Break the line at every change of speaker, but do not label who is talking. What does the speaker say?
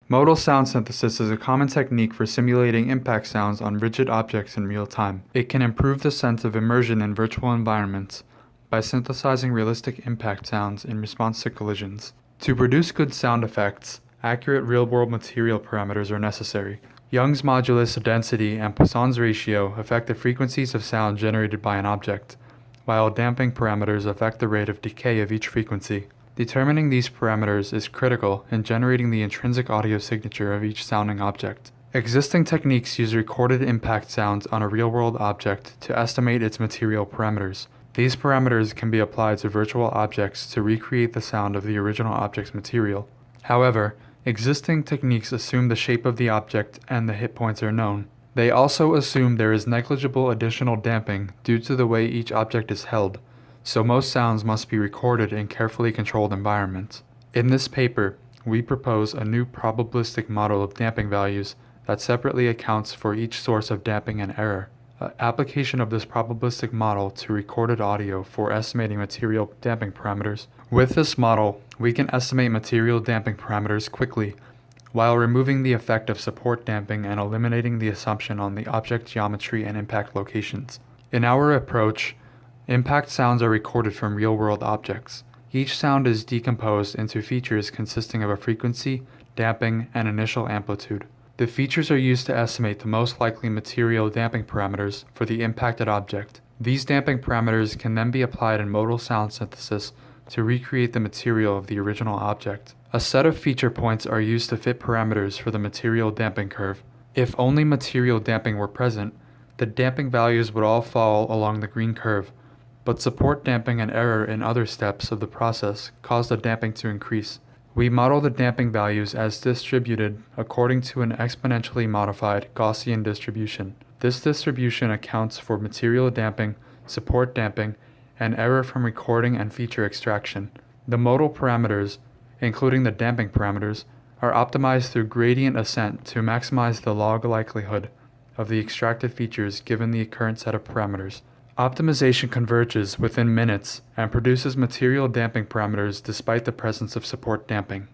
Modal sound synthesis is a common technique for simulating impact sounds on rigid objects in real time. It can improve the sense of immersion in virtual environments by synthesizing realistic impact sounds in response to collisions. To produce good sound effects, accurate real-world material parameters are necessary. Young's modulus density and Poisson's ratio affect the frequencies of sound generated by an object, while damping parameters affect the rate of decay of each frequency. Determining these parameters is critical in generating the intrinsic audio signature of each sounding object. Existing techniques use recorded impact sounds on a real-world object to estimate its material parameters. These parameters can be applied to virtual objects to recreate the sound of the original object's material. However, existing techniques assume the shape of the object and the hit points are known. They also assume there is negligible additional damping due to the way each object is held, so most sounds must be recorded in carefully controlled environments. In this paper, we propose a new probabilistic model of damping values that separately accounts for each source of damping and error. Application of this probabilistic model to recorded audio for estimating material damping parameters. With this model, we can estimate material damping parameters quickly, while removing the effect of support damping and eliminating the assumption on the object geometry and impact locations. In our approach, impact sounds are recorded from real-world objects. Each sound is decomposed into features consisting of a frequency, damping, and initial amplitude. The features are used to estimate the most likely material damping parameters for the impacted object. These damping parameters can then be applied in modal sound synthesis to recreate the material of the original object. A set of feature points are used to fit parameters for the material damping curve. If only material damping were present, the damping values would all fall along the green curve, but support damping and error in other steps of the process cause the damping to increase. We model the damping values as distributed according to an exponentially modified Gaussian distribution. This distribution accounts for material damping, support damping, and error from recording and feature extraction. The modal parameters, including the damping parameters, are optimized through gradient ascent to maximize the log likelihood of the extracted features given the current set of parameters. Optimization converges within minutes and produces material damping parameters despite the presence of support damping.